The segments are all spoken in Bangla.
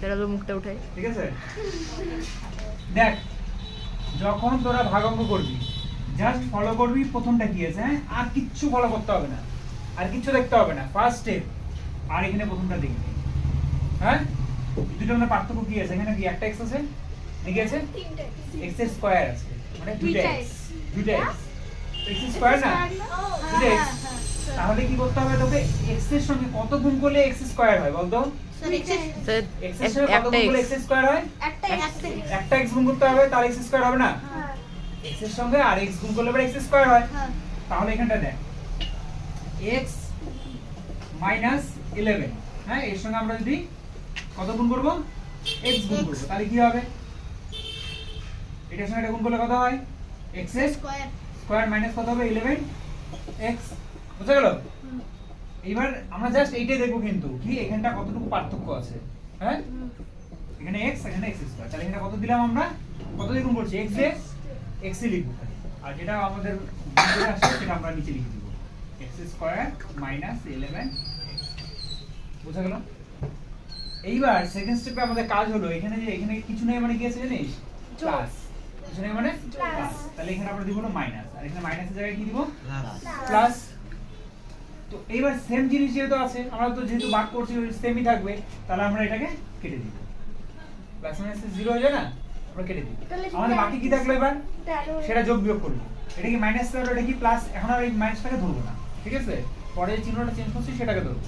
সেরালো মুখটা উঠাই, ঠিক আছে? দেখ, যখন তোরা ভাগ অঙ্ক করবি জাস্ট ফলো করবি প্রথমটা কি আছে, হ্যাঁ? আর কিচ্ছু ফলো করতে হবে না, আর কিচ্ছু দেখতে হবে না, ফার্স্ট স্টেপ। আর এখানে প্রথমটা দেখবি, হ্যাঁ? দুটোর মধ্যে পার্থক্য কি আছে? এখানে কি একটা এক্স আছে, নাকি আছে এক্স এর স্কয়ার আছে, মানে দুইটা এক্স, দুইটা এক্স, এক্স স্কয়ার না, দুইটা এক্স। তাহলে কি করতে হবে তোকে? এক্স এর সঙ্গে কত গুণ করলে এক্স স্কয়ার হয় বলতো? এক্স এর সঙ্গে কত গুণ করলে এক্স স্কয়ার হয়? একটা এক্স গুণ করতে হবে, তাহলে এক্স স্কয়ার হবে না? এক্স এর সঙ্গে আর এক্স গুণ করলে এক্স স্কয়ার হয়। তাহলে এখানটা দেখ, এক্স মাইনাস 11, হ্যাঁ, এর সঙ্গে আমরা যদি কত গুণ করব? এক্স গুণ করব, তাহলে কি হবে? এটার সঙ্গে এটা গুণ করলে কত হয়? এক্স এর স্কয়ার মাইনাস কত হবে? 11 এক্স। বুঝা গেল? এইবার আমরা জাস্ট এইটাই দেখব কিন্তু কি এখানটা কতটুকু পার্থক্য আছে, হ্যাঁ? এখানে x, এখানে x স্কয়ার, তাহলে এখানে কত দিলাম আমরা? কত দিয়ে গুণ করছি? x এ x এ লিখব, আর যেটা আমাদের গুণ আসছে সেটা আমরা নিচে লিখে দেব, x স্কয়ার মাইনাস 11 বুঝা গেল? এইবার সেকেন্ড স্টেপে আমাদের কাজ হলো এখানে যে এখানে কিছু নেই মানে কি আছে জানিস? প্লাস। কিছু নেই মানে প্লাস। তাহলে এখানে আমরা দিব না মাইনাস, আর এখানে মাইনাসের জায়গায় কি দিব? প্লাস। তো এইবার সেম জিনিস যেহেতু আছে, আমরা তো যেহেতু ভাগ করছি সেমই থাকবে, তাহলে আমরা এটাকে কেটে দিব। প্লাস মাইনাস 0 হয়ে যায় না, আমরা কেটে দিব। আমাদের বাকি কি থাকলো এবার? সেটা যোগ বিয়োগ করব। এটা কি মাইনাস হলো, এটা কি প্লাস? এখন আর এই মাইনাসটাকে ধরব না, ঠিক আছে? পরে যে চিহ্নটা চেঞ্জ করছি সেটাকে ধরব।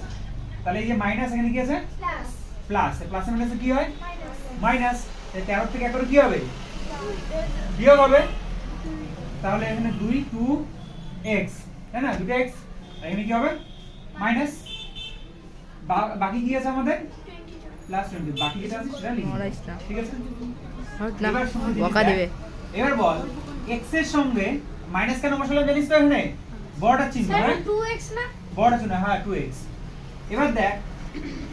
তাহলে এই যে মাইনাস, এখানে কি আছে? প্লাস। প্লাস, প্লাস মাইনাসে কি হয়? মাইনাস। এই 13 থেকে 1 করে কি হবে? বিয়োগ হবে। তাহলে এখানে 2 2x, তাই না? 2x, এখানে কি হবে? মাইনাস। বাকি কি আছে আমাদের? প্লাস 20। বাকি যেটা আছে সেটা লিখি, ঠিক আছে? এবার শুনুন, বকা দিবে। এবার বল, x এর সঙ্গে মাইনাস কেন বসালাম জানিস তো? এখানে বড়টা চিহ্ন, হ্যাঁ? 2x না? বড়টা চিহ্ন, হ্যাঁ 2x। এবার দেখ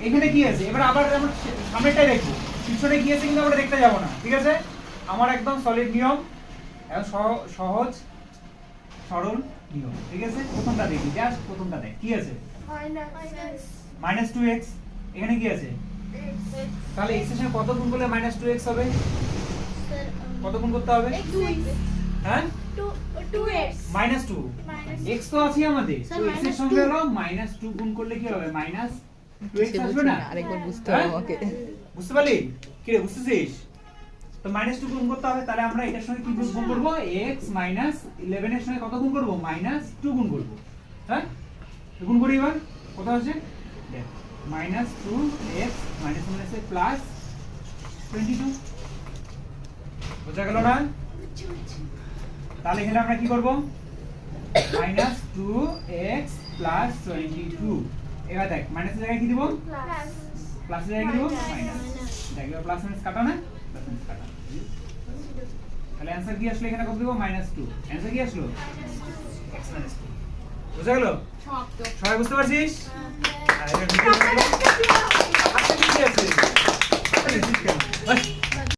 এখানে কি আছে? এবার আবার আমরা সামনেটাই দেখব, পিছনে কি আছে কিন্তু আমরা দেখতে যাব না, ঠিক আছে? আমার একদম সলিড নিয়ম, একদম সহজ সরল নিয়ম, ঠিক আছে? প্রথমটা দেখি, জাস্ট প্রথমটা দেখ কি আছে? Minus 2x। এখানে কি আছে? তাহলে x এর সঙ্গে কত গুণ করলে মাইনাস 2x হবে? কত গুণ করতে হবে? হ্যাঁ, 2x মাইনাস 2। x তো আছে আমাদের, তো x এর সঙ্গে হলো মাইনাস 2 গুণ করলে কি হবে? মাইনাস 2x আসবে না? আরেকবার বুঝতে হবে আমাকে। বুঝতে পারলি? কি রে, বুঝতেছিস? তো মাইনাস 2 গুণ করতে হবে, তাহলে আমরা এটার সঙ্গে কি গুণ করব? x মাইনাস 11 এর সঙ্গে কত গুণ করব? মাইনাস 2 গুণ করব, হ্যাঁ? গুণ করি এবার, কত আছে? দেখ, মাইনাস 2x মাইনাস মাইনাসে প্লাস 22। বুঝা গেল না? তাহলে এখানে আমরা কি করব? Minus 2x plus 22। এবার দেখ মাইনাসের জায়গায় কি দিব? প্লাসের জায়গায় কি দিব? মাইনাস। দেখ এবার প্লাস মাইনাস কাটা না? প্লাস মাইনাস কাটা। তাহলে অ্যানসার কি আসলো? এখানে কত দিব? মাইনাস 2। অ্যানসার কি আসলো? x minus 2। বুঝা গেল? সবাই বুঝতে পারছিস? আর এটা ভিডিও আচ্ছা ঠিক আছে।